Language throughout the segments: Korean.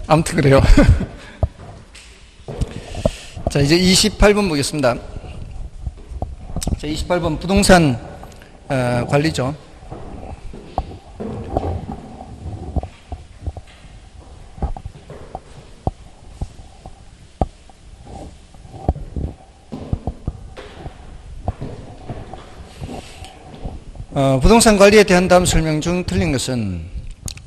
아무튼 그래요. 자, 이제 28번 보겠습니다. 자, 28번 부동산 관리죠. 부동산 관리에 대한 다음 설명 중 틀린 것은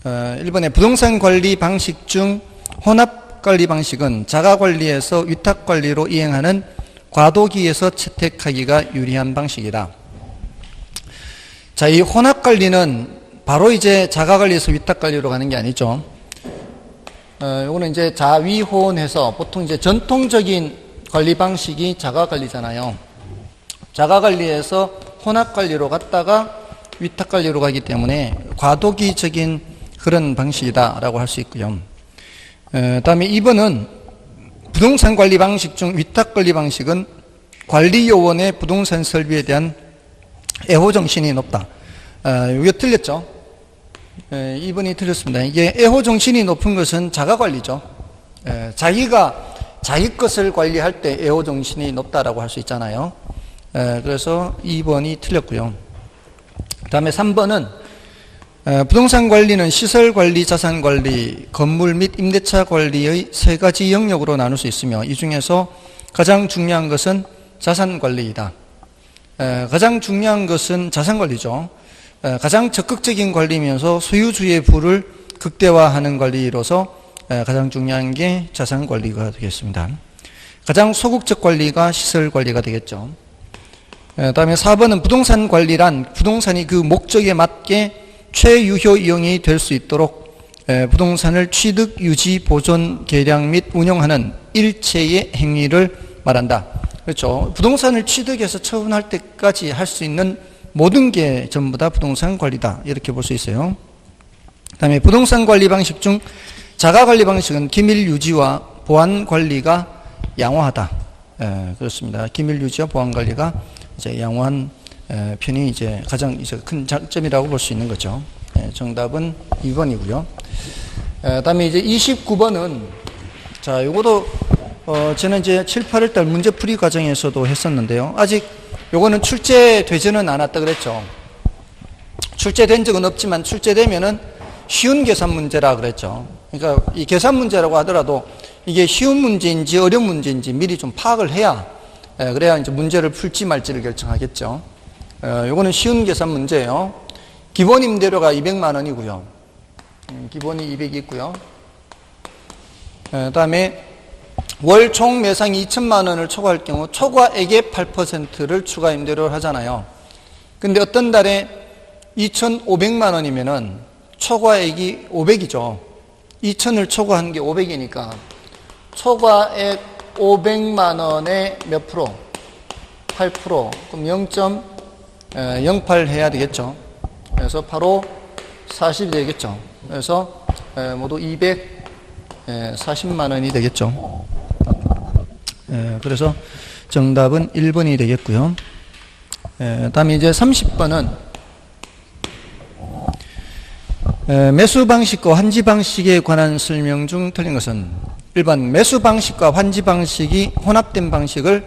1번에 부동산 관리 방식 중 혼합 관리 방식은 자가 관리에서 위탁 관리로 이행하는 과도기에서 채택하기가 유리한 방식이다. 자, 이 혼합 관리는 바로 이제 자가 관리에서 위탁 관리로 가는 게 아니죠. 요거는 이제 자위혼해서 보통 이제 전통적인 관리 방식이 자가 관리잖아요. 자가 관리에서 혼합 관리로 갔다가 위탁 관리로 가기 때문에 과도기적인 그런 방식이다라고 할 수 있고요. 다음에 2번은 부동산 관리 방식 중 위탁 관리 방식은 관리 요원의 부동산 설비에 대한 애호 정신이 높다. 이게 틀렸죠. 2번이 틀렸습니다. 이게 애호 정신이 높은 것은 자가 관리죠. 자기가 자기 것을 관리할 때 애호 정신이 높다라고 할 수 있잖아요. 그래서 2번이 틀렸고요. 그 다음에 3번은 부동산 관리는 시설 관리, 자산 관리, 건물 및 임대차 관리의 세 가지 영역으로 나눌 수 있으며 이 중에서 가장 중요한 것은 자산 관리이다. 가장 중요한 것은 자산 관리죠. 가장 적극적인 관리면서 소유주의 부를 극대화하는 관리로서 가장 중요한 게 자산 관리가 되겠습니다. 가장 소극적 관리가 시설 관리가 되겠죠. 다음에 4번은 부동산 관리란 부동산이 그 목적에 맞게 최유효 이용이 될 수 있도록 부동산을 취득, 유지, 보존, 개량 및 운영하는 일체의 행위를 말한다. 그렇죠. 부동산을 취득해서 처분할 때까지 할 수 있는 모든 게 전부 다 부동산 관리다. 이렇게 볼 수 있어요. 그 다음에 부동산 관리 방식 중 자가 관리 방식은 기밀 유지와 보안 관리가 양호하다. 그렇습니다. 기밀 유지와 보안 관리가 이제 양호한 편이 이제 가장 이제 큰 장점이라고 볼 수 있는 거죠. 정답은 2번이고요. 다음에 이제 29번은 자, 요것도 저는 이제 7, 8월 달 문제풀이 과정에서도 했었는데요. 아직 요거는 출제되지는 않았다 그랬죠. 출제된 적은 없지만 출제되면은 쉬운 계산 문제라 그랬죠. 그러니까 이 계산 문제라고 하더라도 이게 쉬운 문제인지 어려운 문제인지 미리 좀 파악을 해야 그래야 이제 문제를 풀지 말지를 결정하겠죠. 요거는 쉬운 계산 문제예요. 기본 임대료가 200만 원이고요. 기본이 200이 있고요. 다음에 월 총 매상이 2천만 원을 초과할 경우 초과액의 8%를 추가 임대료를 하잖아요. 근데 어떤 달에 2,500만 원이면은 초과액이 500이죠. 2천을 초과한 게 500이니까 초과액 500만 원에 몇 프로? 8%. 그럼 0.08 해야 되겠죠. 그래서 바로 40이 되겠죠. 그래서 모두 240만 원이 되겠죠. 그래서 정답은 1번이 되겠고요. 다음에 이제 30번은 매수 방식과 환지 방식에 관한 설명 중 틀린 것은 1번 매수 방식과 환지 방식이 혼합된 방식을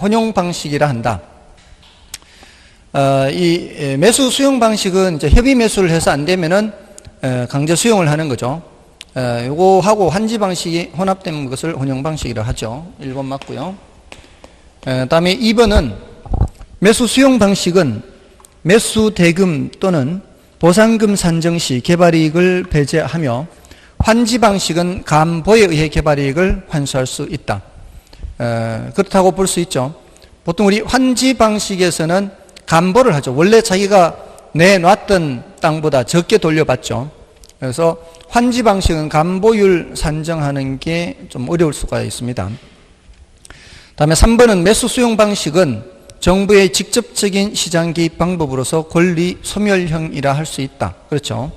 혼용 방식이라 한다. 이 매수 수용 방식은 이제 협의 매수를 해서 안 되면은 강제 수용을 하는 거죠. 요거하고 환지 방식이 혼합된 것을 혼용 방식이라 하죠. 1번 맞고요. 다음에 2번은 매수 수용 방식은 매수 대금 또는 보상금 산정 시 개발이익을 배제하며 환지 방식은 감보에 의해 개발이익을 환수할 수 있다. 그렇다고 볼 수 있죠. 보통 우리 환지 방식에서는 감보를 하죠. 원래 자기가 내놨던 땅보다 적게 돌려받죠. 그래서 환지 방식은 감보율 산정하는 게 좀 어려울 수가 있습니다. 다음에 3번은 매수 수용 방식은 정부의 직접적인 시장 개입 방법으로서 권리 소멸형이라 할 수 있다. 그렇죠.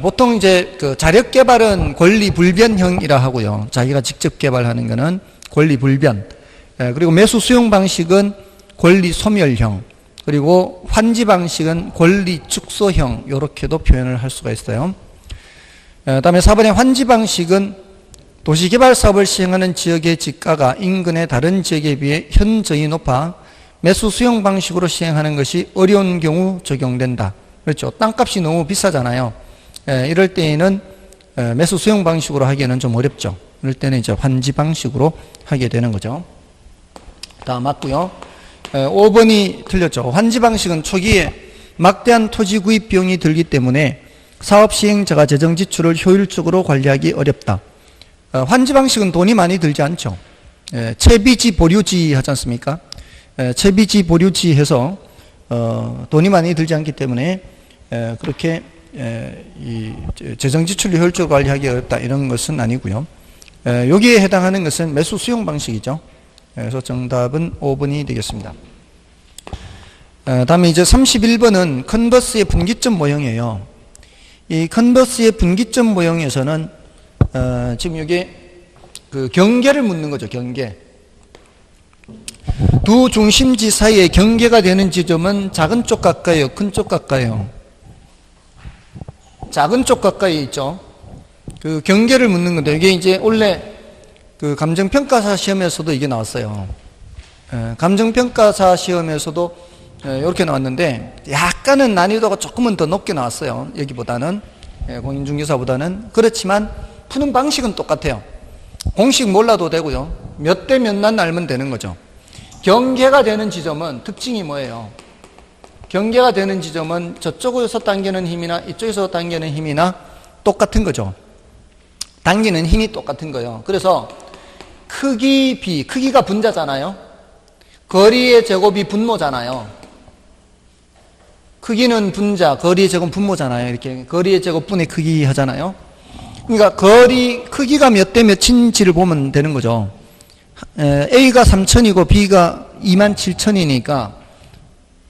보통 이제 그 자력 개발은 권리 불변형이라 하고요. 자기가 직접 개발하는 것은 권리 불변. 그리고 매수 수용 방식은 권리 소멸형. 그리고 환지 방식은 권리 축소형. 이렇게도 표현을 할 수가 있어요. 다음에 4번의 환지 방식은 도시개발 사업을 시행하는 지역의 지가가 인근의 다른 지역에 비해 현저히 높아 매수 수용 방식으로 시행하는 것이 어려운 경우 적용된다. 그렇죠. 땅값이 너무 비싸잖아요. 이럴 때에는 매수 수용 방식으로 하기에는 좀 어렵죠. 이럴 때는 이제 환지 방식으로 하게 되는 거죠. 다 맞고요. 5번이 틀렸죠. 환지 방식은 초기에 막대한 토지 구입 비용이 들기 때문에 사업 시행자가 재정 지출을 효율적으로 관리하기 어렵다. 환지 방식은 돈이 많이 들지 않죠. 채비지 보류지 하지 않습니까? 채비지 보류지 해서 돈이 많이 들지 않기 때문에 그렇게 이 재정 지출을 효율적으로 관리하기 어렵다 이런 것은 아니고요. 여기에 해당하는 것은 매수 수용 방식이죠. 그래서 정답은 5번이 되겠습니다. 다음에 이제 31번은 컨버스의 분기점 모형이에요. 이 컨버스의 분기점 모형에서는 지금 이게 그 경계를 묻는 거죠. 경계. 두 중심지 사이에 경계가 되는 지점은 작은 쪽 가까이요, 큰 쪽 가까이요? 작은 쪽 가까이 있죠. 그 경계를 묻는 건데 이게 이제 원래 그 감정평가사 시험에서도 이게 나왔어요. 감정평가사 시험에서도 이렇게 나왔는데 약간은 난이도가 조금은 더 높게 나왔어요. 여기보다는 공인중개사보다는. 그렇지만 푸는 방식은 똑같아요. 공식 몰라도 되고요. 몇 대 몇만 알면 되는 거죠. 경계가 되는 지점은 특징이 뭐예요? 경계가 되는 지점은 저쪽에서 당기는 힘이나 이쪽에서 당기는 힘이나 똑같은 거죠. 당기는 힘이 똑같은 거예요. 그래서 크기가 분자잖아요. 거리의 제곱이 분모잖아요. 크기는 분자, 거리의 제곱 분모잖아요. 이렇게 거리의 제곱분의 크기 하잖아요. 그러니까 크기가 몇 대 몇인지를 보면 되는 거죠. A가 3,000이고 B가 27,000이니까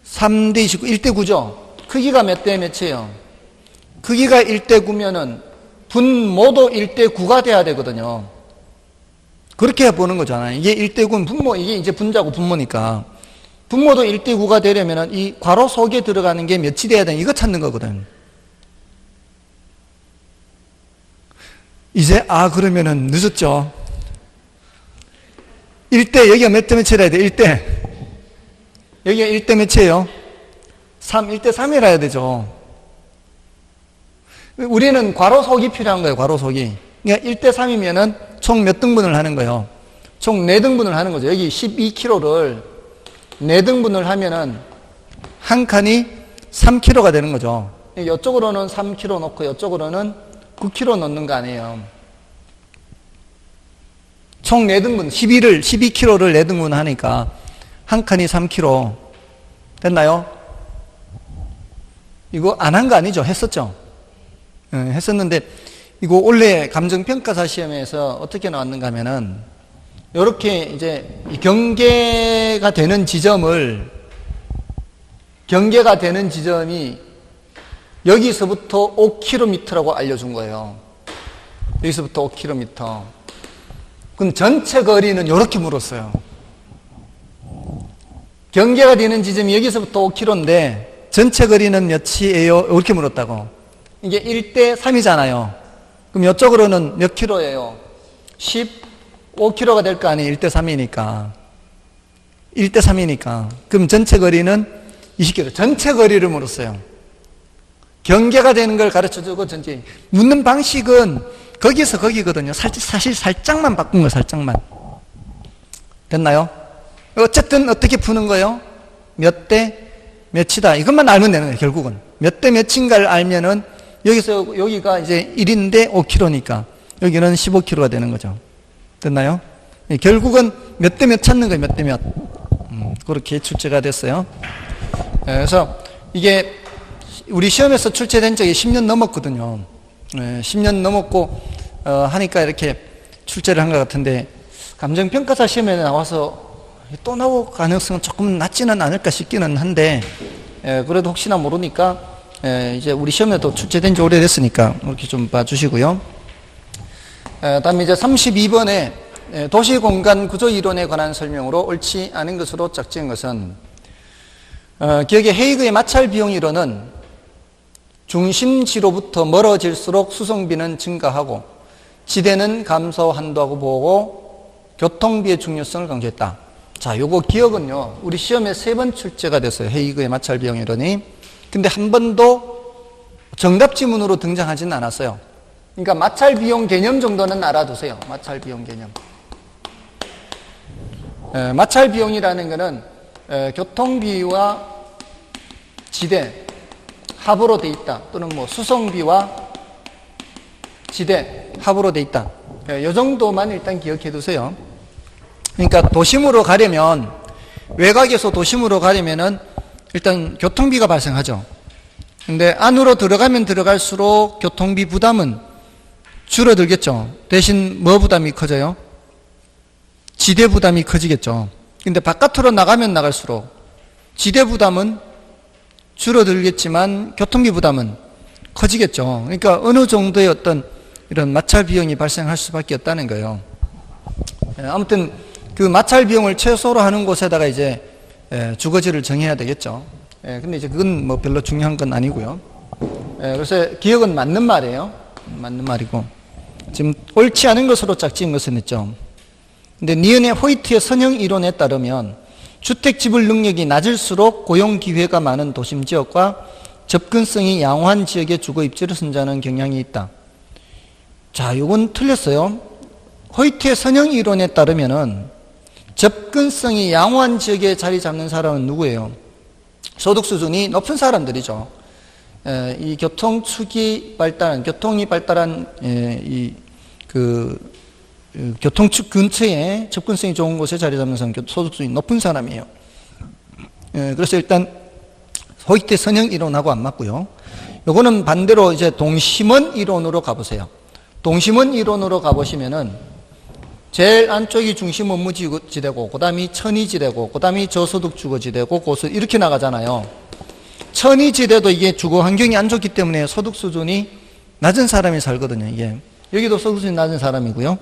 3대 29, 1대 9죠. 크기가 몇 대 몇이에요? 크기가 1대 9면은 분모도 1대 9가 돼야 되거든요. 그렇게 보는 거잖아요. 이게 1대 9는 분모, 이게 이제 분자고 분모니까. 분모도 1대 9가 되려면은 이 괄호 속에 들어가는 게 몇이 돼야 되는 이거 찾는 거거든. 이제, 그러면은 늦었죠. 1대, 여기가 몇 대 몇이라 해야 돼? 1대. 여기가 1대 몇이에요? 3, 1대 3이라 해야 되죠. 우리는 괄호 속이 필요한 거예요, 괄호 속이. 그러니까 1대 3이면은 총 몇 등분을 하는 거예요? 총 4등분을 하는 거죠. 여기 12kg를 4등분을 하면은 한 칸이 3kg가 되는 거죠. 이쪽으로는 3kg 넣고 이쪽으로는 9kg 넣는 거 아니에요. 총 4등분, 12kg를 4등분 하니까 한 칸이 3kg. 됐나요? 이거 안 한 거 아니죠? 했었죠? 했었는데, 이거 원래 감정평가사 시험에서 어떻게 나왔는가 하면은, 이렇게 이제 경계가 되는 지점이 여기서부터 5km라고 알려준 거예요. 여기서부터 5km. 그럼 전체 거리는 이렇게 물었어요. 경계가 되는 지점이 여기서부터 5km인데 전체 거리는 몇이에요? 이렇게 물었다고. 이게 1대 3이잖아요. 그럼 이쪽으로는 몇 킬로예요? 15km가 될 거 아니에요? 1대 3이니까. 1대 3이니까. 그럼 전체 거리는 20km. 전체 거리를 물었어요. 경계가 되는 걸 가르쳐주고 전체. 묻는 방식은 거기서 거기거든요. 사실 살짝만 바꾼 거예요. 살짝만. 됐나요? 어쨌든 어떻게 푸는 거예요? 몇 대 몇이다. 이것만 알면 되는 거예요. 결국은. 몇 대 몇인가를 알면은 여기서 여기가 이제 1인데 5km니까 여기는 15km가 되는 거죠. 됐나요? 결국은 몇 대 몇 찾는 거예요. 몇 대 몇. 그렇게 출제가 됐어요. 그래서 이게 우리 시험에서 출제된 적이 10년 넘었거든요. 10년 넘었고 하니까 이렇게 출제를 한 것 같은데 감정평가사 시험에 나와서 또 나올 가능성은 조금 낮지는 않을까 싶기는 한데 그래도 혹시나 모르니까 이제 우리 시험에도 출제된 지 오래됐으니까 이렇게 좀 봐주시고요. 다음에 이제 32번에 도시공간 구조이론에 관한 설명으로 옳지 않은 것으로 짝지은 것은 기억에 헤이그의 마찰 비용 이론은 중심지로부터 멀어질수록 수송비는 증가하고 지대는 감소한다고 보고 교통비의 중요성을 강조했다. 자, 요거 기억은요, 우리 시험에 3번 출제가 됐어요. 헤이그의 마찰 비용 이론이. 근데 한 번도 정답 지문으로 등장하지는 않았어요. 그러니까 마찰 비용 개념 정도는 알아두세요. 마찰 비용 개념. 마찰 비용이라는 것은 교통비와 지대 합으로 돼 있다. 또는 뭐 수송비와 지대 합으로 돼 있다. 이 정도만 일단 기억해 두세요. 그러니까 도심으로 가려면, 외곽에서 도심으로 가려면은 일단 교통비가 발생하죠. 근데 안으로 들어가면 들어갈수록 교통비 부담은 줄어들겠죠. 대신 뭐 부담이 커져요? 지대 부담이 커지겠죠. 근데 바깥으로 나가면 나갈수록 지대 부담은 줄어들겠지만 교통비 부담은 커지겠죠. 그러니까 어느 정도의 어떤 이런 마찰 비용이 발생할 수밖에 없다는 거예요. 아무튼 그 마찰 비용을 최소로 하는 곳에다가 이제 주거지를 정해야 되겠죠. 근데 이제 그건 뭐 별로 중요한 건 아니고요. 그래서 기억은 맞는 말이에요. 맞는 말이고. 지금 옳지 않은 것으로 짝지은 것은 있죠. 근데 니은의 호이트의 선형 이론에 따르면 주택 지불 능력이 낮을수록 고용 기회가 많은 도심 지역과 접근성이 양호한 지역에 주거 입지를 선정하는 경향이 있다. 자, 요건 틀렸어요. 호이트의 선형 이론에 따르면은 접근성이 양호한 지역에 자리 잡는 사람은 누구예요? 소득 수준이 높은 사람들이죠. 이 교통축이 발달한, 교통이 발달한 교통축 근처에 접근성이 좋은 곳에 자리 잡는 사람, 소득 수준이 높은 사람이에요. 그래서 일단 호이트 선형 이론하고 안 맞고요. 요거는 반대로 이제 동심원 이론으로 가보세요. 동심원 이론으로 가보시면은 제일 안쪽이 중심 업무지대고, 그 다음이 천이지대고, 그 다음이 저소득 주거지대고, 고수 이렇게 나가잖아요. 천이지대도 이게 주거 환경이 안 좋기 때문에 소득 수준이 낮은 사람이 살거든요. 이게 여기도 소득 수준이 낮은 사람이고요.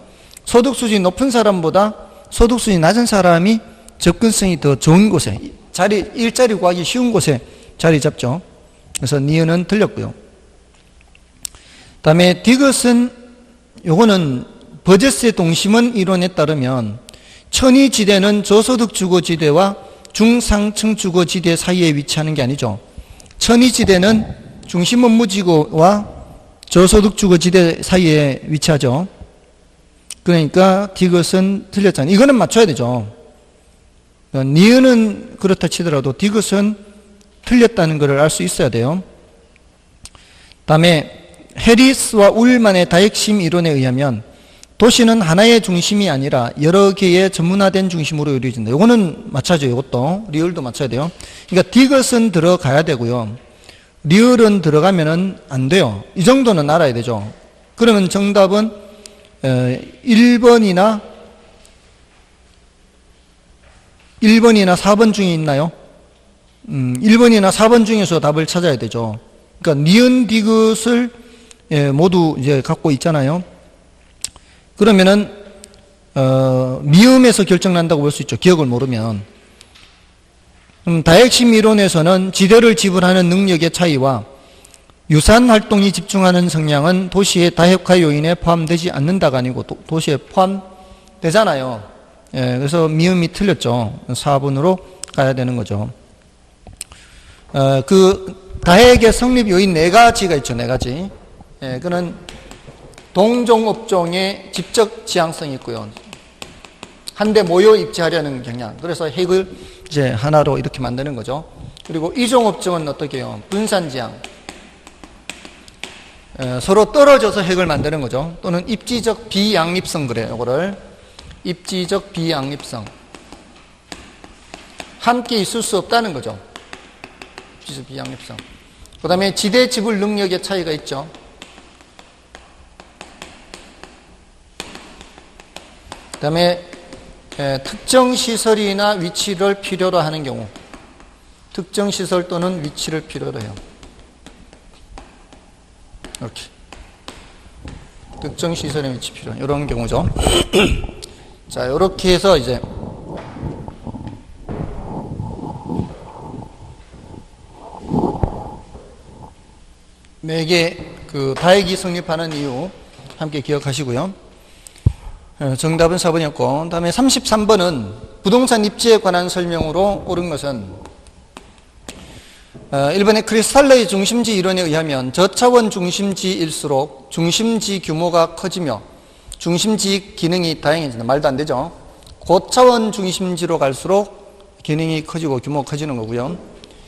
소득 수준이 높은 사람보다 소득 수준이 낮은 사람이 접근성이 더 좋은 곳에, 일자리 구하기 쉬운 곳에 자리 잡죠. 그래서 니은은 틀렸고요. 다음에 디귿은, 요거는 버제스의 동심원 이론에 따르면 천이지대는 저소득 주거지대와 중상층 주거지대 사이에 위치하는 게 아니죠. 천이지대는 중심 업무지구와 저소득 주거지대 사이에 위치하죠. 그러니까 디귿은 틀렸잖아요. 이거는 맞춰야 되죠. 니은은 그렇다 치더라도 디귿은 틀렸다는 것을 알 수 있어야 돼요. 다음에 해리스와 울만의 다핵심 이론에 의하면 도시는 하나의 중심이 아니라 여러 개의 전문화된 중심으로 이루어진다. 이거는 맞춰야죠. 이것도 리을도 맞춰야 돼요. 그러니까 디귿은 들어가야 되고요. 리을은 들어가면은 안 돼요. 이 정도는 알아야 되죠. 그러면 정답은 1번이나 4번 중에 있나요? 1번이나 4번 중에서 답을 찾아야 되죠. 그러니까 니은 디귿을 모두 이제 갖고 있잖아요. 그러면은 미음에서 결정난다고 볼 수 있죠. 기억을 모르면. 다핵심 이론에서는 지대를 지불하는 능력의 차이와 유산 활동이 집중하는 성향은 도시의 다핵화 요인에 포함되지 않는다가 아니고 도시에 포함되잖아요. 그래서 미음이 틀렸죠. 4번으로 가야 되는 거죠. 그 다핵의 성립 요인 4가지가 있죠. 4가지. 그는 동종업종의 직접 지향성이 있고요. 한데 모여 입지하려는 경향. 그래서 핵을 이제 하나로 이렇게 만드는 거죠. 그리고 이종업종은 어떻게 해요? 분산지향. 서로 떨어져서 핵을 만드는 거죠. 또는 입지적 비양립성 그래요. 이거를 입지적 비양립성. 함께 있을 수 없다는 거죠. 입지적 비양립성. 그 다음에 지대 지불 능력의 차이가 있죠. 그 다음에 특정 시설이나 위치를 필요로 하는 경우, 특정 시설 또는 위치를 필요로 해요. 이렇게 특정 시설의 위치 필요, 이런 경우죠. 자, 이렇게 해서 이제 4개 그 다액이 성립하는 이유 함께 기억하시고요. 정답은 4번이었고, 다음에 33번은 부동산 입지에 관한 설명으로 옳은 것은 1번의 크리스탈러의 중심지 이론에 의하면 저차원 중심지일수록 중심지 규모가 커지며 중심지 기능이 다양해진다. 말도 안 되죠. 고차원 중심지로 갈수록 기능이 커지고 규모가 커지는 거고요.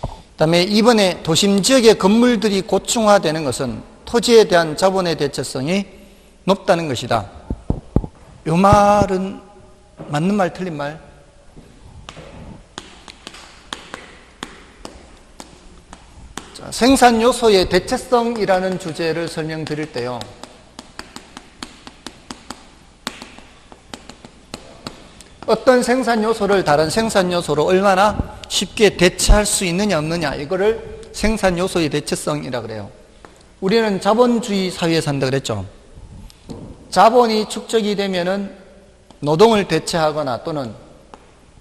그 다음에 2번에 도심 지역의 건물들이 고층화되는 것은 토지에 대한 자본의 대체성이 높다는 것이다. 이 말은 맞는 말 틀린 말? 자, 생산 요소의 대체성이라는 주제를 설명드릴 때요, 어떤 생산 요소를 다른 생산 요소로 얼마나 쉽게 대체할 수 있느냐 없느냐, 이거를 생산 요소의 대체성이라 그래요. 우리는 자본주의 사회에 산다 그랬죠. 자본이 축적이 되면은 노동을 대체하거나 또는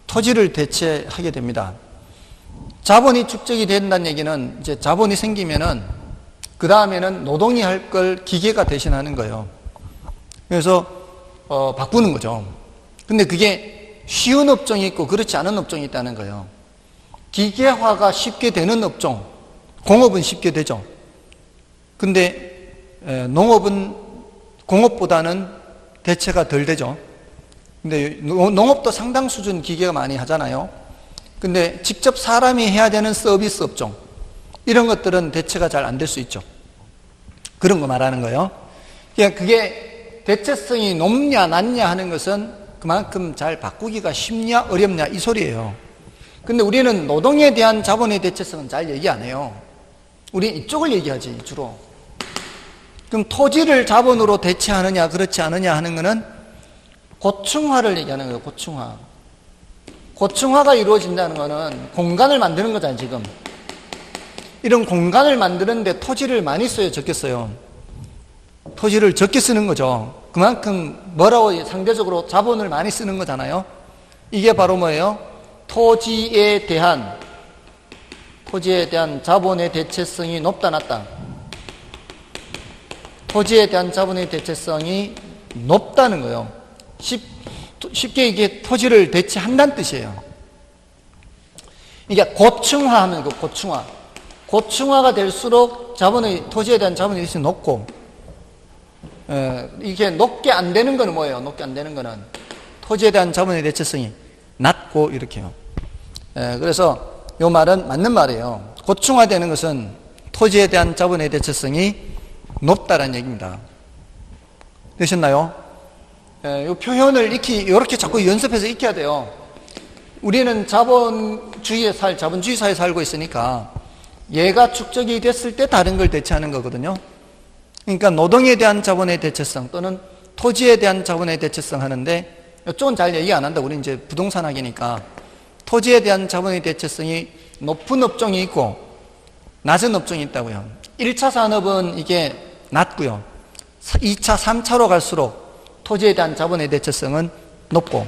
토지를 대체하게 됩니다. 자본이 축적이 된다는 얘기는 이제 자본이 생기면은 그 다음에는 노동이 할 걸 기계가 대신하는 거예요. 그래서 바꾸는 거죠. 근데 그게 쉬운 업종이 있고 그렇지 않은 업종이 있다는 거예요. 기계화가 쉽게 되는 업종, 공업은 쉽게 되죠. 근데 농업은 공업보다는 대체가 덜 되죠. 근데 농업도 상당 수준 기계가 많이 하잖아요. 근데 직접 사람이 해야 되는 서비스 업종, 이런 것들은 대체가 잘 안 될 수 있죠. 그런 거 말하는 거예요. 그러니까 그게 대체성이 높냐 낮냐 하는 것은 그만큼 잘 바꾸기가 쉽냐 어렵냐 이 소리예요. 근데 우리는 노동에 대한 자본의 대체성은 잘 얘기 안 해요. 우리 이쪽을 얘기하지 주로. 그럼 토지를 자본으로 대체하느냐 그렇지 않느냐 하는 거는 고층화를 얘기하는 거예요. 고층화. 고층화가 이루어진다는 거는 공간을 만드는 거잖아요. 지금 이런 공간을 만드는데 토지를 많이 써요, 적게 써요? 토지를 적게 쓰는 거죠. 그만큼 뭐라고 상대적으로 자본을 많이 쓰는 거잖아요. 이게 바로 뭐예요? 토지에 대한 자본의 대체성이 높다 낮다. 토지에 대한 자본의 대체성이 높다는 거예요. 쉽게 이게 토지를 대체한다는 뜻이에요. 이게 고층화하면 고층화가 될수록 토지에 대한 자본의 대체성이 높고, 이게 높게 안 되는 거는 뭐예요? 높게 안 되는 거는 토지에 대한 자본의 대체성이 낮고 이렇게요. 그래서 이 말은 맞는 말이에요. 고층화되는 것은 토지에 대한 자본의 대체성이 높다라는 얘기입니다. 되셨나요? 이 표현을 이렇게 자꾸 연습해서 익혀야 돼요. 우리는 자본주의 사회에 살고 있으니까 얘가 축적이 됐을 때 다른 걸 대체하는 거거든요. 그러니까 노동에 대한 자본의 대체성 또는 토지에 대한 자본의 대체성 하는데, 이쪽은 잘 얘기 안 한다. 우리 이제 부동산 학이니까 토지에 대한 자본의 대체성이 높은 업종이 있고 낮은 업종이 있다고요. 1차 산업은 이게 낮고요. 2차, 3차로 갈수록 토지에 대한 자본의 대체성은 높고,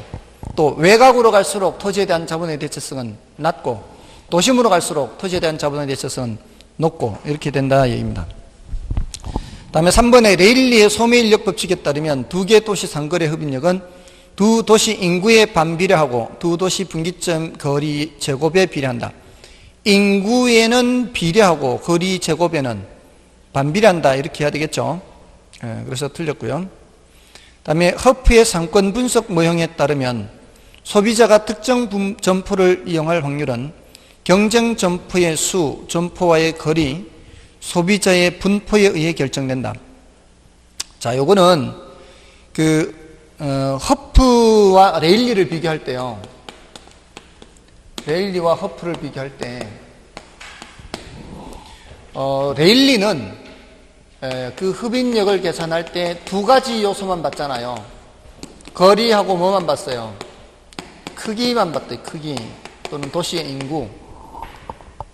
또 외곽으로 갈수록 토지에 대한 자본의 대체성은 낮고, 도심으로 갈수록 토지에 대한 자본의 대체성은 높고, 이렇게 된다 얘기입니다. 다음에 3번에 레일리의 소매인력 법칙에 따르면 두 개 도시 상거래 흡인력은 두 도시 인구에 반비례하고 두 도시 분기점 거리 제곱에 비례한다. 인구에는 비례하고 거리 제곱에는 반비례한다, 이렇게 해야 되겠죠. 그래서 틀렸고요. 다음에 허프의 상권 분석 모형에 따르면 소비자가 특정 점포를 이용할 확률은 경쟁 점포의 수, 점포와의 거리, 소비자의 분포에 의해 결정된다. 자, 요거는 허프와 레일리를 비교할 때요. 레일리와 허프를 비교할 때, 레일리는 그 흡인력을 계산할 때 두 가지 요소만 봤잖아요. 거리하고 뭐만 봤어요? 크기만 봤대요. 크기 또는 도시의 인구.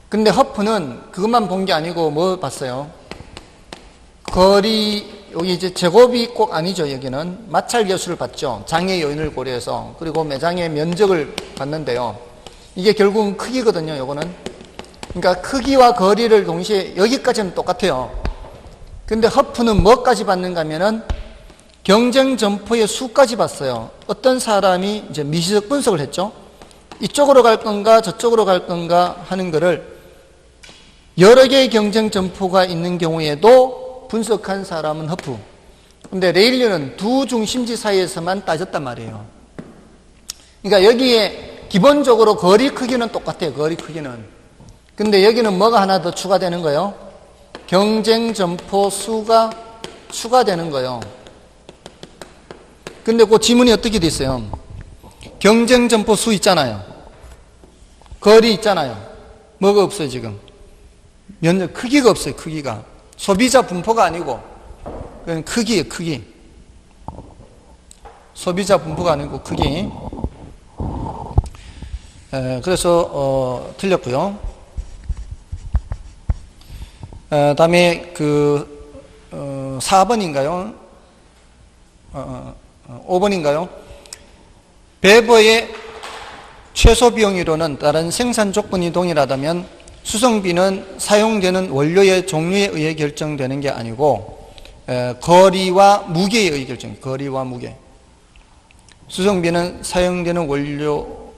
근데 허프는 그것만 본 게 아니고 뭐 봤어요? 거리, 여기 이제 제곱이 꼭 아니죠. 여기는 마찰 계수를 봤죠. 장애 요인을 고려해서. 그리고 매장의 면적을 봤는데요. 이게 결국은 크기거든요. 요거는. 그러니까 크기와 거리를 동시에, 여기까지는 똑같아요. 근데 허프는 뭐까지 받는가 하면은 경쟁 점포의 수까지 봤어요. 어떤 사람이 이제 미시적 분석을 했죠. 이쪽으로 갈 건가 저쪽으로 갈 건가 하는 거를 여러 개의 경쟁 점포가 있는 경우에도 분석한 사람은 허프. 근데 레일리는 두 중심지 사이에서만 따졌단 말이에요. 그러니까 여기에 기본적으로 거리 크기는 똑같아요. 거리 크기는. 근데 여기는 뭐가 하나 더 추가되는 거예요? 경쟁 점포 수가 추가되는 거예요. 근데 그 지문이 어떻게 돼 있어요? 경쟁 점포 수 있잖아요. 거리 있잖아요. 뭐가 없어요, 지금? 면적 크기가 없어요, 크기가. 소비자 분포가 아니고, 그건 크기예요, 크기. 소비자 분포가 아니고, 크기. 그래서, 틀렸고요. 다음에 4번인가요? 5번인가요? 배버의 최소 비용이로는 다른 생산 조건이 동일하다면 수송비는 사용되는 원료의 종류에 의해 결정되는 게 아니고 거리와 무게에 의해 결정돼요. 거리와 무게. 수송비는 사용되는 원료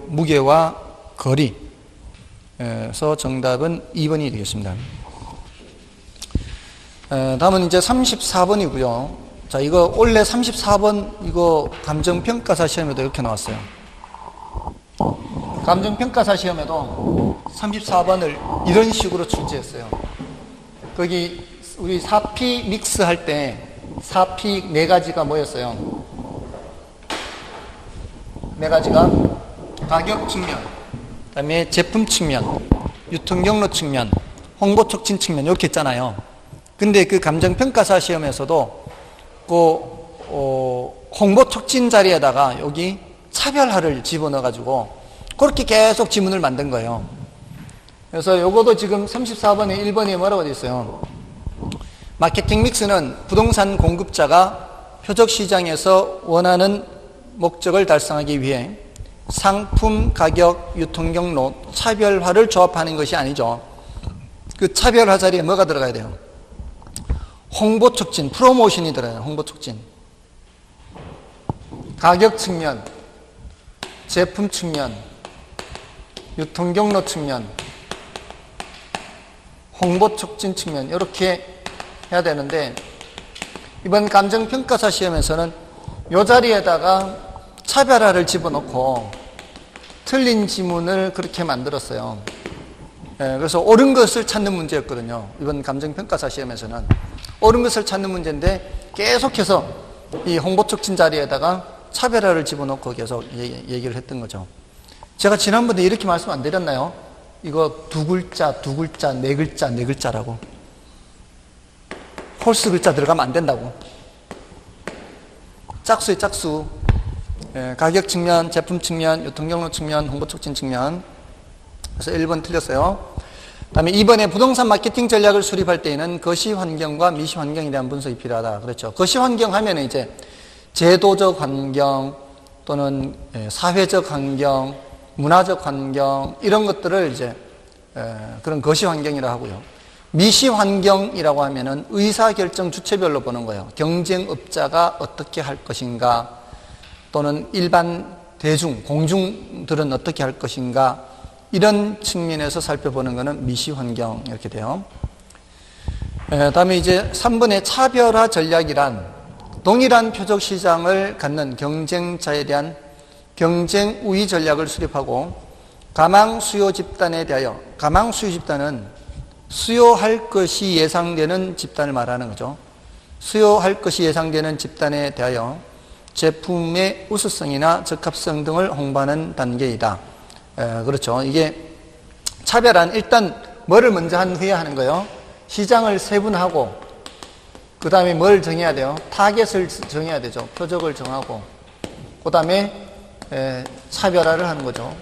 무게와 거리. 그래서 정답은 2번이 되겠습니다. 다음은 이제 34번이고요. 자, 이거 원래 34번 이거 감정평가사 시험에도 이렇게 나왔어요. 감정평가사 시험에도 34번을 이런 식으로 출제했어요. 거기 우리 4P 믹스 할 때 4P 4가지가 뭐였어요? 4가지가 가격 측면, 그 다음에 제품 측면, 유통경로 측면, 홍보 촉진 측면 이렇게 있잖아요. 근데 그 감정평가사 시험에서도 홍보 촉진 자리에다가 여기 차별화를 집어넣어가지고 그렇게 계속 지문을 만든 거예요. 그래서 요거도 지금 34번에 1번에 뭐라고 되어 있어요? 마케팅 믹스는 부동산 공급자가 표적 시장에서 원하는 목적을 달성하기 위해 상품, 가격, 유통경로, 차별화를 조합하는 것이 아니죠. 그 차별화 자리에 뭐가 들어가야 돼요? 홍보 촉진, 프로모션이 들어가요. 홍보 촉진. 가격 측면, 제품 측면, 유통경로 측면, 홍보 촉진 측면 이렇게 해야 되는데 이번 감정평가사 시험에서는 이 자리에다가 차별화를 집어넣고 틀린 지문을 그렇게 만들었어요. 그래서 옳은 것을 찾는 문제였거든요. 이번 감정평가사 시험에서는 옳은 것을 찾는 문제인데 계속해서 이 홍보 촉진 자리에다가 차별화를 집어넣고 계속 얘기를 했던 거죠. 제가 지난번에 이렇게 말씀 안 드렸나요? 이거 두 글자, 네 글자라고. 홀수 글자 들어가면 안 된다고. 짝수에 짝수. 가격 측면, 제품 측면, 유통경로 측면, 홍보 촉진 측면. 그래서 1번 틀렸어요. 다음에 2번에 부동산 마케팅 전략을 수립할 때에는 거시 환경과 미시 환경에 대한 분석이 필요하다. 그렇죠. 거시 환경 하면 이제 제도적 환경 또는 사회적 환경, 문화적 환경 이런 것들을 이제 그런 거시 환경이라고 하고요. 미시 환경이라고 하면은 의사결정 주체별로 보는 거예요. 경쟁업자가 어떻게 할 것인가 또는 일반 대중, 공중들은 어떻게 할 것인가 이런 측면에서 살펴보는 것은 미시 환경 이렇게 돼요. 다음에 이제 3번의 차별화 전략이란 동일한 표적 시장을 갖는 경쟁자에 대한 경쟁 우위 전략을 수립하고 가망 수요 집단에 대하여 가망 수요 집단은 수요할 것이 예상되는 집단을 말하는 거죠. 수요할 것이 예상되는 집단에 대하여 제품의 우수성이나 적합성 등을 홍보하는 단계이다. 그렇죠. 이게 차별화는 일단 뭐를 먼저 한 후에 하는 거예요? 시장을 세분하고 그 다음에 뭘 정해야 돼요? 타겟을 정해야 되죠. 표적을 정하고 그 다음에 차별화를 하는 거죠.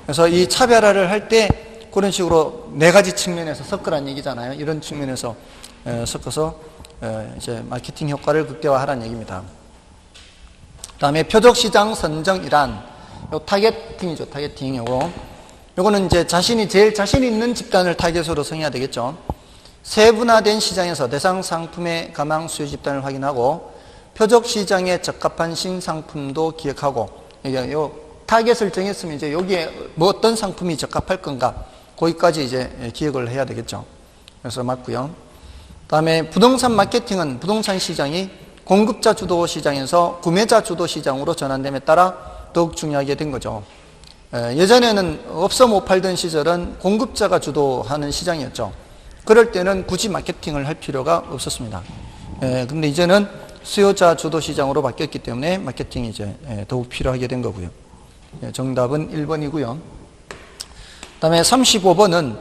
그래서 이 차별화를 할 때 그런 식으로 4가지 측면에서 섞으라는 얘기잖아요. 이런 측면에서 섞어서 이제 마케팅 효과를 극대화하라는 얘기입니다. 다음에 표적 시장 선정이란 요 타겟팅이죠. 타겟팅 요거는 이제 제일 자신 있는 집단을 타겟으로 정해야 되겠죠. 세분화된 시장에서 대상 상품의 가망 수요 집단을 확인하고 표적 시장에 적합한 신상품도 기획하고, 요 타겟을 정했으면 이제 여기에 뭐 어떤 상품이 적합할 건가, 거기까지 이제 기획을 해야 되겠죠. 그래서 맞고요. 다음에 부동산 마케팅은 부동산 시장이 공급자 주도 시장에서 구매자 주도 시장으로 전환됨에 따라 더욱 중요하게 된 거죠. 예전에는 없어 못 팔던 시절은 공급자가 주도하는 시장이었죠. 그럴 때는 굳이 마케팅을 할 필요가 없었습니다. 근데 이제는 수요자 주도 시장으로 바뀌었기 때문에 마케팅이 이제 더욱 필요하게 된 거고요. 정답은 1번이고요. 다음에 35번은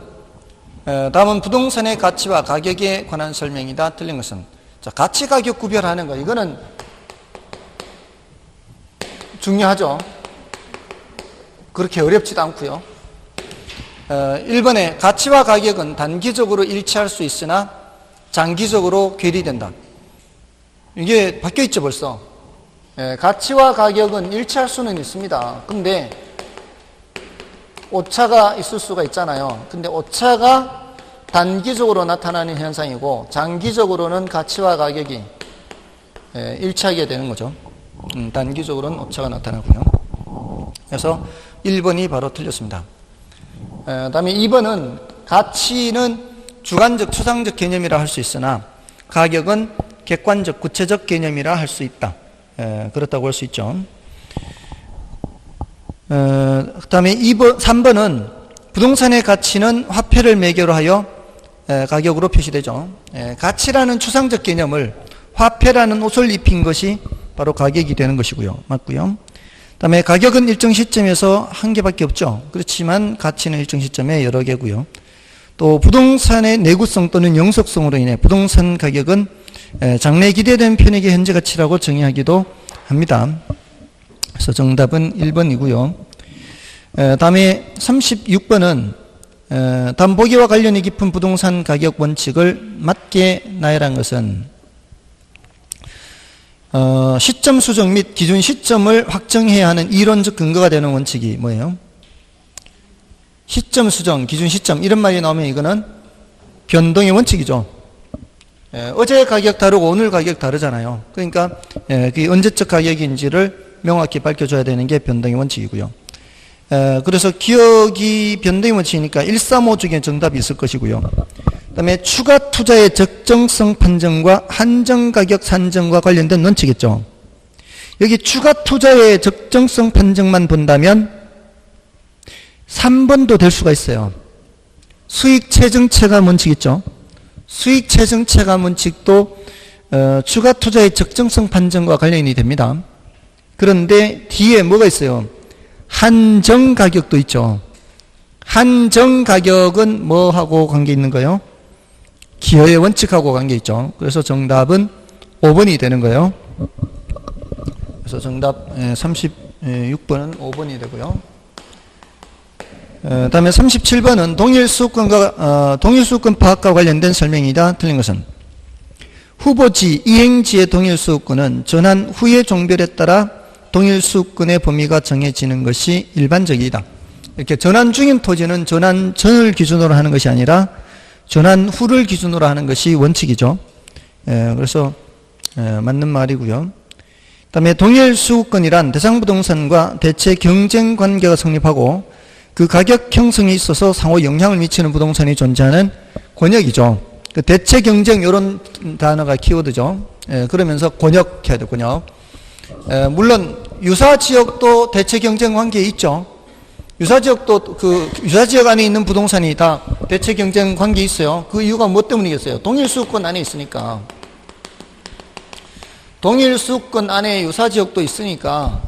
다음은 부동산의 가치와 가격에 관한 설명이다. 틀린 것은? 자, 가치 가격 구별하는 거, 이거는 중요하죠. 그렇게 어렵지도 않고요. 1번에 가치와 가격은 단기적으로 일치할 수 있으나 장기적으로 괴리된다. 이게 바뀌어 있죠, 벌써. 가치와 가격은 일치할 수는 있습니다. 근데 오차가 있을 수가 있잖아요. 근데 오차가 단기적으로 나타나는 현상이고 장기적으로는 가치와 가격이 일치하게 되는 거죠. 단기적으로는 오차가 나타나고요. 그래서 1번이 바로 틀렸습니다. 다음에 2번은 가치는 주관적, 추상적 개념이라 할 수 있으나 가격은 객관적, 구체적 개념이라 할 수 있다. 그렇다고 할 수 있죠. 그 다음에 3번은 부동산의 가치는 화폐를 매개로 하여 가격으로 표시되죠. 가치라는 추상적 개념을 화폐라는 옷을 입힌 것이 바로 가격이 되는 것이고요. 맞고요. 그 다음에 가격은 일정 시점에서 한 개밖에 없죠. 그렇지만 가치는 일정 시점에 여러 개고요. 또 부동산의 내구성 또는 영속성으로 인해 부동산 가격은 장래 기대된 편익의 현재 가치라고 정의하기도 합니다. 그래서 정답은 1번이고요. 다음에 36번은 다음 보기와 관련이 깊은 부동산 가격 원칙을 맞게 나열한 것은 시점 수정 및 기준 시점을 확정해야 하는 이론적 근거가 되는 원칙이 뭐예요? 시점 수정, 기준 시점, 이런 말이 나오면 이거는 변동의 원칙이죠. 어제 가격 다르고 오늘 가격 다르잖아요. 그러니까 그게 언제적 가격인지를 명확히 밝혀줘야 되는 게 변동의 원칙이고요. 그래서 기억이 변동의 원칙이니까 135 중에 정답이 있을 것이고요. 그 다음에 추가 투자의 적정성 판정과 한정 가격 산정과 관련된 원칙이겠죠. 여기 추가 투자의 적정성 판정만 본다면 3번도 될 수가 있어요. 수익 체증 체감 원칙 있죠. 수익 체증 체감 원칙도 추가 투자의 적정성 판정과 관련이 됩니다. 그런데 뒤에 뭐가 있어요? 한정 가격도 있죠. 한정 가격은 뭐하고 관계 있는 거예요? 기여의 원칙하고 관계 있죠. 그래서 정답은 5번이 되는 거예요. 그래서 정답 36번은 5번이 되고요. 다음에 37번은 동일수급권 파악과 관련된 설명이다. 틀린 것은? 후보지, 이행지의 동일수급권은 전환 후의 종별에 따라 동일수급권의 범위가 정해지는 것이 일반적이다. 이렇게 전환 중인 토지는 전환 전을 기준으로 하는 것이 아니라 전환 후를 기준으로 하는 것이 원칙이죠. 그래서 맞는 말이고요. 그 다음에 동일수급권이란 대상부동산과 대체 경쟁 관계가 성립하고 그 가격 형성에 있어서 상호 영향을 미치는 부동산이 존재하는 권역이죠. 그 대체 경쟁, 이런 단어가 키워드죠. 그러면서 권역해야 돼요, 권역. 물론 유사 지역도 대체 경쟁 관계에 있죠. 유사 지역도 유사 지역 안에 있는 부동산이 다 대체 경쟁 관계에 있어요. 그 이유가 뭐 때문이겠어요? 동일수급권 안에 있으니까. 동일수급권 안에 유사 지역도 있으니까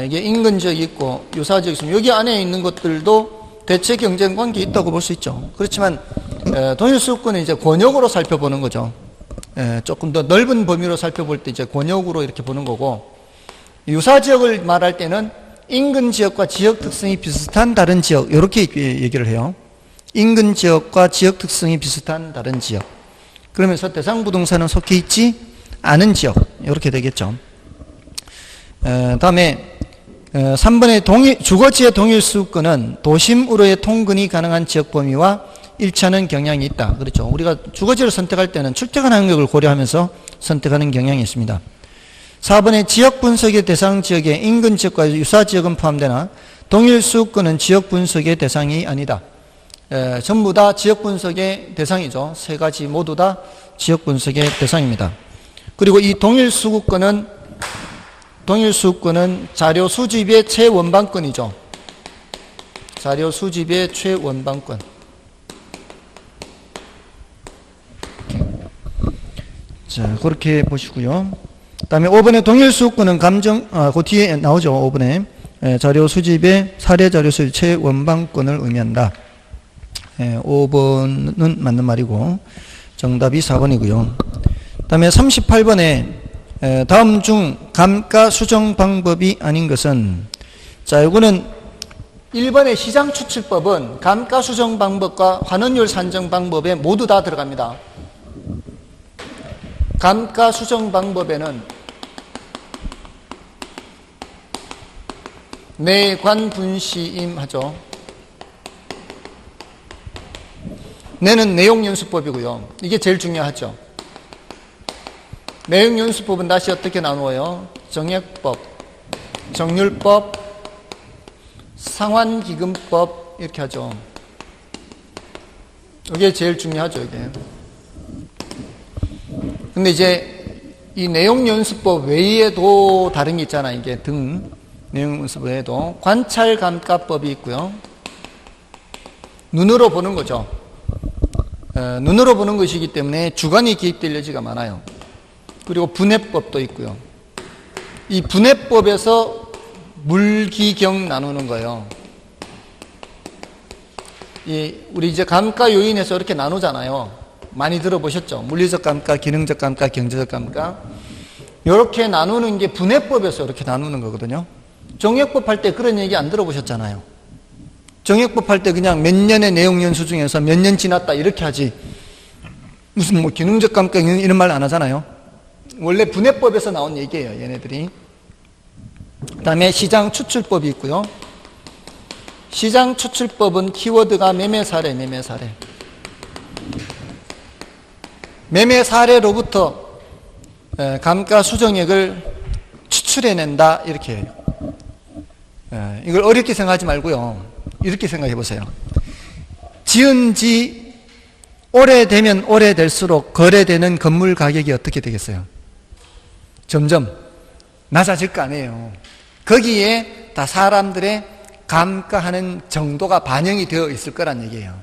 이게 인근 지역이 있고 유사 지역이 있으면 여기 안에 있는 것들도 대체 경쟁 관계에 있다고 볼 수 있죠. 그렇지만 동일수급권은 이제 권역으로 살펴보는 거죠. 조금 더 넓은 범위로 살펴볼 때 이제 권역으로 이렇게 보는 거고, 유사 지역을 말할 때는 인근 지역과 지역 특성이 비슷한 다른 지역, 이렇게 얘기를 해요. 인근 지역과 지역 특성이 비슷한 다른 지역. 그러면서 대상 부동산은 속해 있지 않은 지역, 이렇게 되겠죠. 다음에 3번의 주거지의 동일 수급권은 도심으로의 통근이 가능한 지역 범위와 일치하는 경향이 있다. 그렇죠. 우리가 주거지를 선택할 때는 출퇴근 환경을 고려하면서 선택하는 경향이 있습니다. 4번의 지역 분석의 대상 지역에 인근 지역과 유사 지역은 포함되나 동일 수급권은 지역 분석의 대상이 아니다. 전부 다 지역 분석의 대상이죠. 세 가지 모두 다 지역 분석의 대상입니다. 그리고 이 동일 수급권은 자료 수집의 최원방권이죠. 자료 수집의 최원방권. 자, 그렇게 보시고요. 그 다음에 5번의 동일 수급권은 그 뒤에 나오죠. 5번에. 자료 수집의 사례 자료 수집 최원방권을 의미한다. 5번은 맞는 말이고, 정답이 4번이고요. 그 다음에 38번에 다음 중 감가 수정 방법이 아닌 것은, 자, 이거는 1번의 시장 추출법은 감가 수정 방법과 환원율 산정 방법에 모두 다 들어갑니다. 감가 수정 방법에는 내관 분시임 하죠. 내는 내용연수법이고요. 이게 제일 중요하죠. 내용연수법은 다시 어떻게 나누어요? 정액법, 정률법, 상환기금법 이렇게 하죠. 이게 제일 중요하죠. 이게. 근데 이제 이 내용연수법 외에도 다른 게 있잖아요. 이게 내용연수법 외에도 관찰감가법이 있고요. 눈으로 보는 거죠. 눈으로 보는 것이기 때문에 주관이 개입될 여지가 많아요. 그리고 분해법도 있고요. 이 분해법에서 물기경 나누는 거예요. 우리 이제 감가 요인에서 이렇게 나누잖아요. 많이 들어보셨죠? 물리적 감가, 기능적 감가, 경제적 감가. 이렇게 나누는 게 분해법에서 이렇게 나누는 거거든요. 정액법 할 때 그런 얘기 안 들어보셨잖아요. 정액법 할 때 그냥 몇 년의 내용연수 중에서 몇 년 지났다 이렇게 하지, 무슨 뭐 기능적 감가 이런 말 안 하잖아요. 원래 분해법에서 나온 얘기예요, 얘네들이. 그 다음에 시장 추출법이 있고요. 시장 추출법은 키워드가 매매 사례. 매매 사례로부터 감가 수정액을 추출해낸다 이렇게 해요. 이걸 어렵게 생각하지 말고요. 이렇게 생각해 보세요. 지은 지 오래되면 오래될수록 거래되는 건물 가격이 어떻게 되겠어요? 점점 낮아질 거 아니에요. 거기에 다 사람들의 감가하는 정도가 반영이 되어 있을 거란 얘기예요.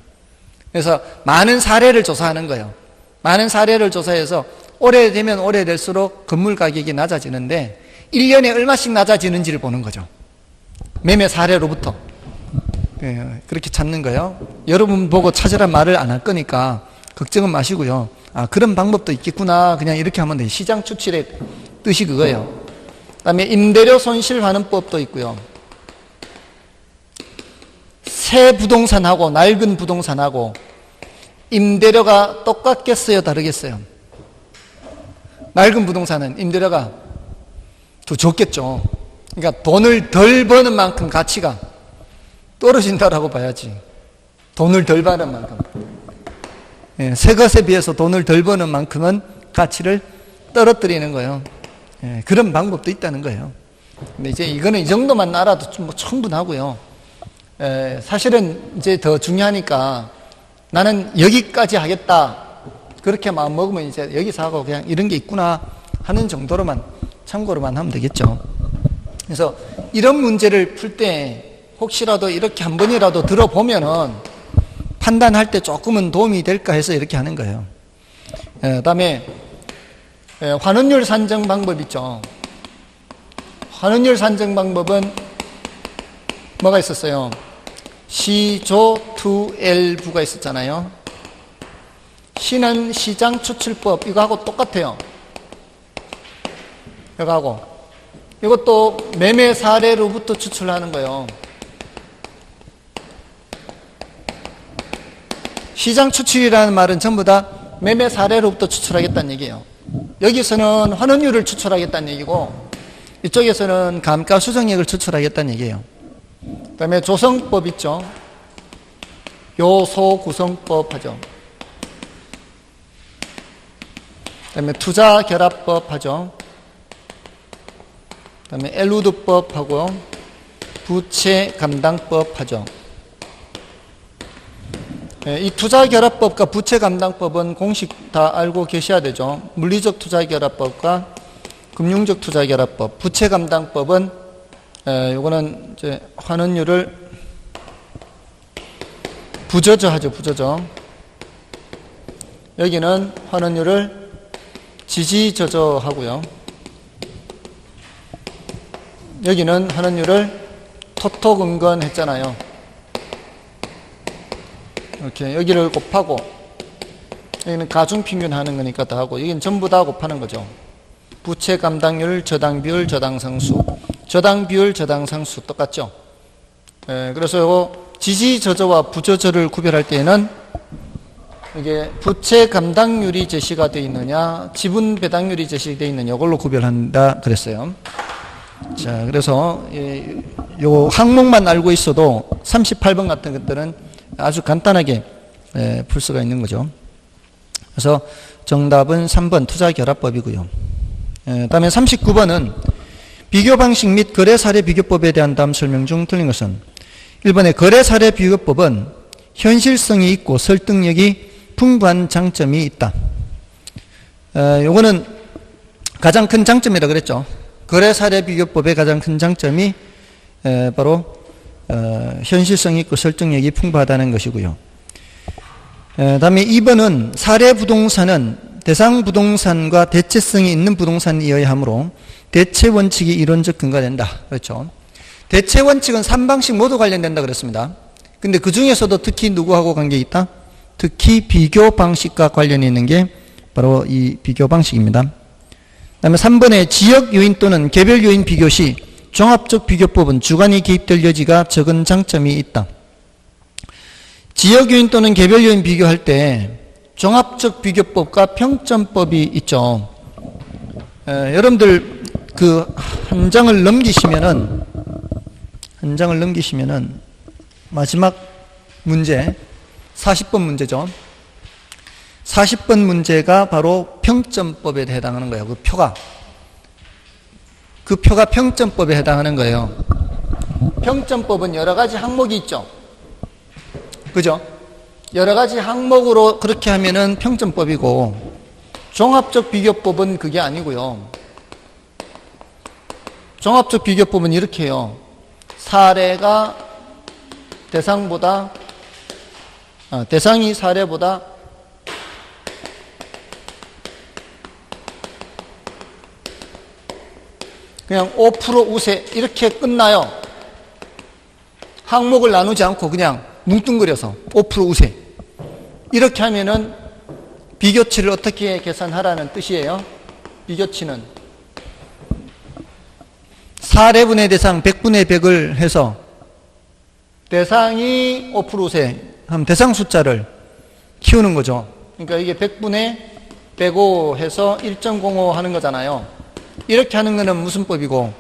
그래서 많은 사례를 조사하는 거예요. 많은 사례를 조사해서 오래되면 오래될수록 건물 가격이 낮아지는데 1년에 얼마씩 낮아지는지를 보는 거죠. 매매 사례로부터. 그렇게 찾는 거예요. 여러분 보고 찾으란 말을 안 할 거니까 걱정은 마시고요. 아, 그런 방법도 있겠구나. 그냥 이렇게 하면 돼요. 시장 추출의 뜻이 그거예요. 그 다음에 임대료 손실환원법도 있고요. 새 부동산하고 낡은 부동산하고 임대료가 똑같겠어요? 다르겠어요? 낡은 부동산은 임대료가 더 적겠죠. 그러니까 돈을 덜 버는 만큼 가치가 떨어진다라고 봐야지. 돈을 덜 버는 만큼. 새 것에 비해서 돈을 덜 버는 만큼은 가치를 떨어뜨리는 거예요. 그런 방법도 있다는 거예요. 근데 이제 이거는 이 정도만 알아도 좀 충분하고요. 사실은 이제 더 중요하니까 나는 여기까지 하겠다. 그렇게 마음 먹으면 이제 여기서 하고 그냥 이런 게 있구나 하는 정도로만 참고로만 하면 되겠죠. 그래서 이런 문제를 풀 때 혹시라도 이렇게 한 번이라도 들어보면은 판단할 때 조금은 도움이 될까 해서 이렇게 하는 거예요. 그 다음에 환원율 산정 방법 있죠. 환원율 산정 방법은 뭐가 있었어요? 시조 2L부가 있었잖아요. 시는 시장 추출법, 이거하고 똑같아요. 이거하고. 이것도 매매 사례로부터 추출하는 거예요. 시장 추출이라는 말은 전부 다 매매 사례로부터 추출하겠다는 얘기예요. 여기서는 환원율을 추출하겠다는 얘기고, 이쪽에서는 감가수정액을 추출하겠다는 얘기예요. 그 다음에 조성법 있죠. 요소구성법 하죠. 그 다음에 투자결합법 하죠. 그 다음에 엘루드법 하고 부채감당법 하죠. 이 투자결합법과 부채감당법은 공식 다 알고 계셔야 되죠. 물리적 투자결합법과 금융적 투자결합법, 부채감당법은 요거는 이제 환원율을 부저저 하죠. 부저저. 여기는 환원율을 지지저저 하고요. 여기는 환원율을 토토근건 했잖아요. 이렇게 여기를 곱하고 여기는 가중평균 하는 거니까 다 하고 여기는 전부 다 곱하는 거죠. 부채 감당률, 저당 비율, 저당 상수. 저당 비율, 저당 상수 똑같죠. 그래서 요거 지지저저와 부저저를 구별할 때에는 이게 부채 감당률이 제시가 되어 있느냐, 지분 배당률이 제시되어 있느냐 이걸로 구별한다 그랬어요. 자, 그래서 요 항목만 알고 있어도 38번 같은 것들은 아주 간단하게 풀 수가 있는 거죠. 그래서 정답은 3번 투자결합법이고요. 다음에 39번은 비교방식 및 거래사례 비교법에 대한 다음 설명 중 틀린 것은 1번의 거래사례 비교법은 현실성이 있고 설득력이 풍부한 장점이 있다. 요거는 가장 큰 장점이라고 그랬죠. 거래사례 비교법의 가장 큰 장점이 바로 현실성이 있고 설득력이 풍부하다는 것이고요. 다음에 2번은 사례 부동산은 대상 부동산과 대체성이 있는 부동산이어야 하므로 대체 원칙이 이론적 근거가 된다. 그렇죠. 대체 원칙은 3방식 모두 관련된다 그랬습니다. 근데 그 중에서도 특히 누구하고 관계 있다? 특히 비교 방식과 관련이 있는 게 바로 이 비교 방식입니다. 그 다음에 3번에 지역 요인 또는 개별 요인 비교 시 종합적 비교법은 주관이 개입될 여지가 적은 장점이 있다. 지역 요인 또는 개별 요인 비교할 때 종합적 비교법과 평점법이 있죠. 여러분들 그 한 장을 넘기시면은 마지막 문제 40번 문제죠. 40번 문제가 바로 평점법에 해당하는 거예요. 그 표가 평점법에 해당하는 거예요. 평점법은 여러 가지 항목이 있죠. 그죠? 여러 가지 항목으로 그렇게 하면은 평점법이고, 종합적 비교법은 그게 아니고요. 종합적 비교법은 이렇게 해요. 사례가 대상이 사례보다 그냥 5% 우세 이렇게 끝나요. 항목을 나누지 않고 그냥 뭉뚱그려서 5% 우세 이렇게 하면은 비교치를 어떻게 계산하라는 뜻이에요? 비교치는 사례분의 대상 100분의 100을 해서 대상이 5% 우세 하면 대상 숫자를 키우는 거죠. 그러니까 이게 100분의 105 해서 1.05 하는 거잖아요. 이렇게 하는 거는 무슨 법이고?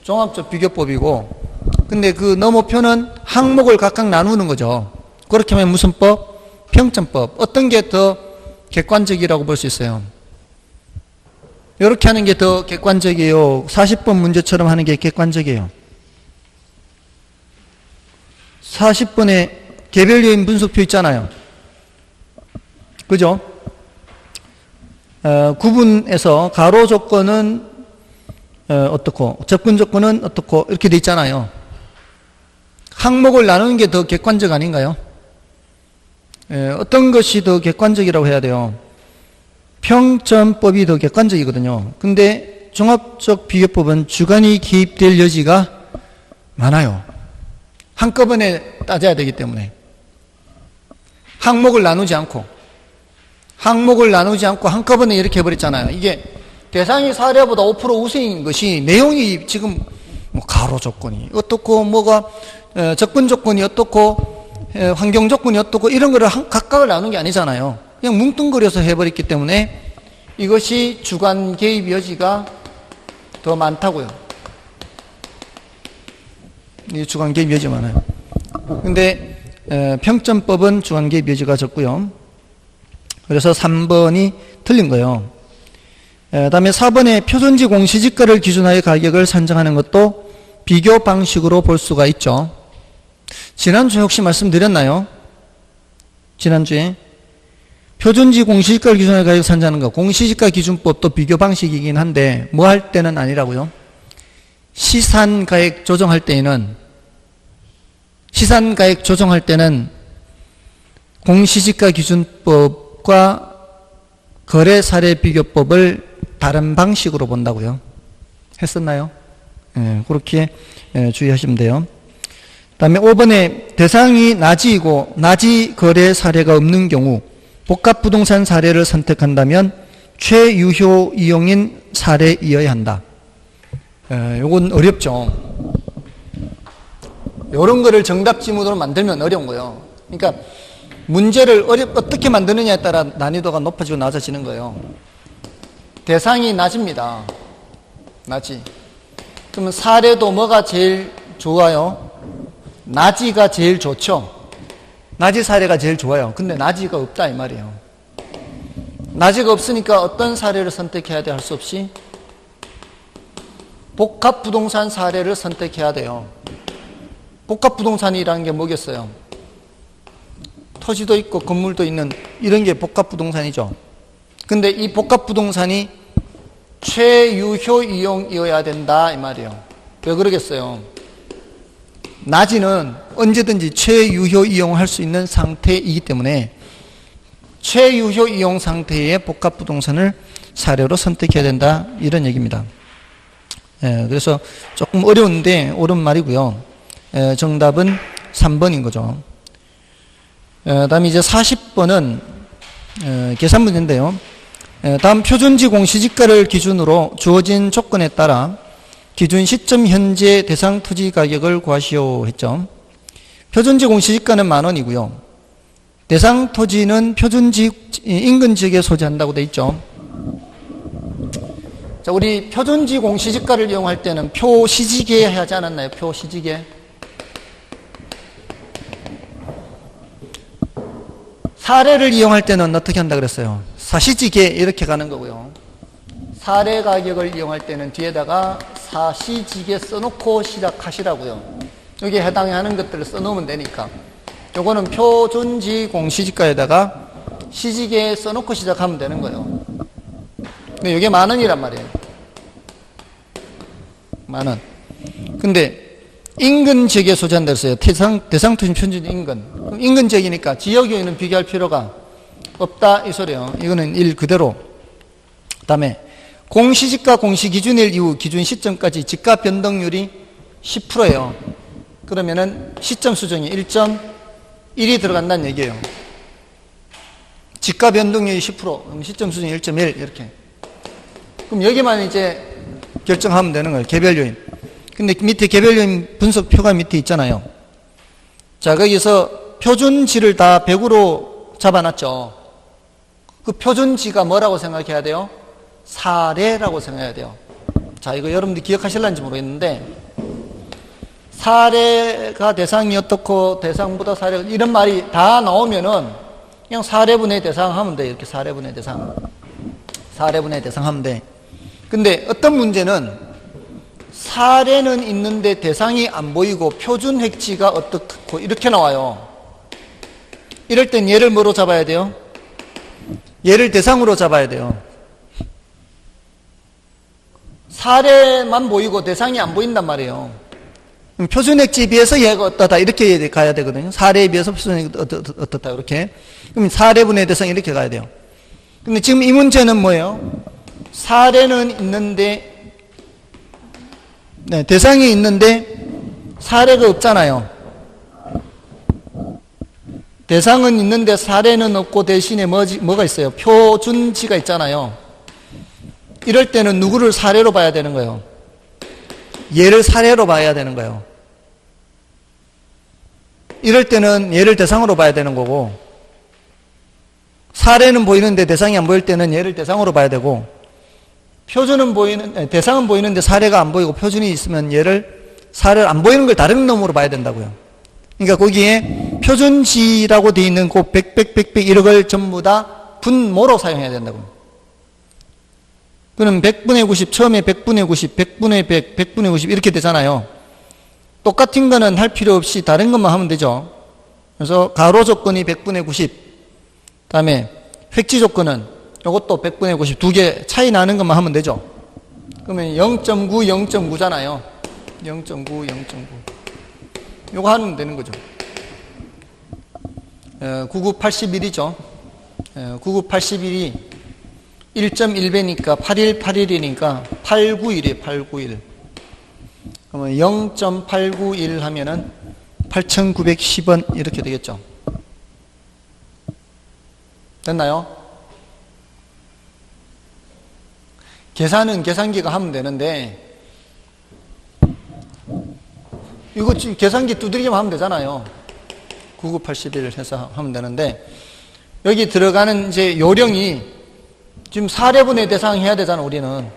종합적 비교법이고, 근데 그 너머표는 항목을 각각 나누는 거죠. 그렇게 하면 무슨 법? 평점법. 어떤 게 더 객관적이라고 볼 수 있어요? 이렇게 하는 게 더 객관적이에요? 40번 문제처럼 하는 게 객관적이에요? 40번에 개별 요인 분석표 있잖아요. 그죠? 구분해서 가로 조건은 어떻고 접근 조건은 어떻고 이렇게 돼 있잖아요. 항목을 나누는 게 더 객관적 아닌가요? 어떤 것이 더 객관적이라고 해야 돼요? 평점법이 더 객관적이거든요. 근데 종합적 비교법은 주관이 개입될 여지가 많아요. 한꺼번에 따져야 되기 때문에 항목을 나누지 않고 한꺼번에 이렇게 해버렸잖아요. 이게 대상이 사례보다 5% 우세인 것이 내용이 지금 뭐 가로 조건이 어떻고 뭐가 접근 조건이 어떻고 환경 조건이 어떻고 이런 거를 각각을 나누는 게 아니잖아요. 그냥 뭉뚱그려서 해버렸기 때문에 이것이 주관 개입 여지가 더 많다고요. 이 주관계입 여지 많아요. 근데 평점법은 주관계입 여지가 적고요. 그래서 3번이 틀린 거예요. 다음에 4번에 표준지 공시지가를 기준하여 가격을 산정하는 것도 비교 방식으로 볼 수가 있죠. 지난주에 혹시 말씀드렸나요? 지난주에 표준지 공시지가를 기준하여 가격을 산정하는 것, 공시지가 기준법도 비교 방식이긴 한데 뭐 할 때는 아니라고요? 시산가액 조정할 때에는 공시지가 기준법과 거래사례 비교법을 다른 방식으로 본다고요. 했었나요? 그렇게 주의하시면 돼요. 그 다음에 5번에 대상이 나지이고 나지 거래 사례가 없는 경우 복합부동산 사례를 선택한다면 최유효 이용인 사례이어야 한다. 요건 어렵죠. 이런 거를 정답 지문으로 만들면 어려운 거예요. 그러니까 문제를 어떻게 만드느냐에 따라 난이도가 높아지고 낮아지는 거예요. 대상이 낮입니다. 낮이. 그러면 사례도 뭐가 제일 좋아요? 나지가 제일 좋죠. 나지 사례가 제일 좋아요. 근데 나지가 없다 이 말이에요. 나지가 없으니까 어떤 사례를 선택해야 돼? 할 수 없이 복합부동산 사례를 선택해야 돼요. 복합부동산이라는 게 뭐겠어요? 토지도 있고 건물도 있는 이런 게 복합부동산이죠. 근데 이 복합부동산이 최유효 이용이어야 된다 이 말이에요. 왜 그러겠어요? 나지는 언제든지 최유효 이용할 수 있는 상태이기 때문에 최유효 이용 상태의 복합부동산을 사례로 선택해야 된다 이런 얘기입니다. 그래서 조금 어려운데 옳은 말이고요. 정답은 3번인 거죠. 다음 이제 40번은 계산 문제인데요. 다음 표준지 공시지가를 기준으로 주어진 조건에 따라 기준 시점 현재 대상 토지 가격을 구하시오 했죠. 표준지 공시지가는 10,000원이고요. 대상 토지는 표준지 인근 지역에 소재한다고 돼 있죠. 자, 우리 표준지 공시지가를 이용할 때는 표시지계 하지 않았나요? 표시지계. 사례를 이용할 때는 어떻게 한다 그랬어요? 사시지계 이렇게 가는 거고요. 사례 가격을 이용할 때는 뒤에다가 사시지계 써놓고 시작하시라고요. 여기에 해당하는 것들을 써놓으면 되니까. 요거는 표준지 공시지가에다가 시지계 써놓고 시작하면 되는 거예요. 근데 이게 10,000원이란 말이에요. 10,000원. 근데 인근 지역에 소재한다 그랬어요. 대상 토지 표준 인근. 그럼 인근 지역이니까 지역에는 비교할 필요가 없다 이 소리예요. 이거는 일 그대로. 그다음에 공시지가 공시기준일 이후 기준 시점까지 지가 변동률이 10%예요. 그러면은 시점 수정이 1.1이 들어간다는 얘기예요. 지가 변동률이 10%, 그럼 시점 수정이 1.1 이렇게. 그럼 여기만 이제 결정하면 되는 거예요. 개별 요인. 근데 밑에 개별 요인 분석표가 밑에 있잖아요. 자, 거기서 표준지를 다 100으로 잡아놨죠. 그 표준지가 뭐라고 생각해야 돼요? 사례라고 생각해야 돼요. 자, 이거 여러분들 기억하실런지 모르겠는데 사례가 대상이 어떻고 대상보다 사례가 이런 말이 다 나오면은 그냥 사례분의 대상 하면 돼. 이렇게 사례분의 대상 하면 돼. 근데 어떤 문제는 사례는 있는데 대상이 안 보이고 표준 획지가 어떻고 이렇게 나와요. 이럴 땐 얘를 뭐로 잡아야 돼요? 얘를 대상으로 잡아야 돼요. 사례만 보이고 대상이 안 보인단 말이에요. 표준 획지에 비해서 얘가 어떻다 이렇게 가야 되거든요. 사례에 비해서 표준 획지 어떻다 이렇게. 그럼 사례분의 대상 이렇게 가야 돼요. 근데 지금 이 문제는 뭐예요? 사례는 있는데 대상이 있는데 사례가 없잖아요. 대상은 있는데 사례는 없고 대신에 뭐가 있어요? 표준지가 있잖아요. 이럴 때는 누구를 사례로 봐야 되는 거예요? 얘를 사례로 봐야 되는 거예요. 이럴 때는 얘를 대상으로 봐야 되는 거고, 사례는 보이는데 대상이 안 보일 때는 얘를 대상으로 봐야 되고, 대상은 보이는데 사례가 안 보이고 표준이 있으면 얘를 사례를 안 보이는 걸 다른 놈으로 봐야 된다고요. 그러니까 거기에 표준지라고 되어 있는 그 100, 100, 걸 전부 다 분모로 사용해야 된다고요. 그럼 100분의 90, 처음에 100분의 90, 100분의 100, 100분의 90 이렇게 되잖아요. 똑같은 거는 할 필요 없이 다른 것만 하면 되죠. 그래서 가로 조건이 100분의 90, 다음에 획지 조건은 이것도 100분의 90, 두 개 차이 나는 것만 하면 되죠. 그러면 0.9, 0.9잖아요. 0.9, 0.9. 요거 하면 되는 거죠. 9981이죠. 9981이 1.1배니까 81, 81이니까 891이에요. 891. 그러면 0.891 하면은 8,910원 이렇게 되겠죠. 됐나요? 계산은 계산기가 하면 되는데 이거 지금 계산기 두드리기만 하면 되잖아요. 9981 해서 하면 되는데 여기 들어가는 이제 요령이 지금 사례분의 대상 해야 되잖아 우리는.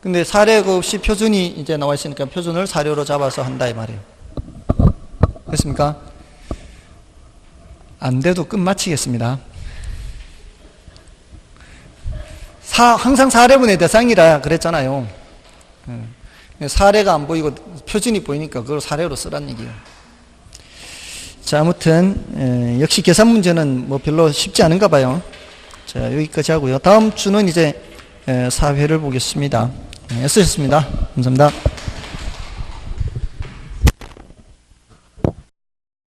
근데 사례가 없이 표준이 이제 나와 있으니까 표준을 사료로 잡아서 한다 이 말이에요. 됐습니까? 안 돼도 끝마치겠습니다. 항상 사례분의 대상이라 그랬잖아요. 사례가 안 보이고 표준이 보이니까 그걸 사례로 쓰란 얘기예요. 자, 아무튼 역시 계산 문제는 뭐 별로 쉽지 않은가 봐요. 자, 여기까지 하고요. 다음 주는 이제 사회를 보겠습니다. 애쓰셨습니다. 감사합니다.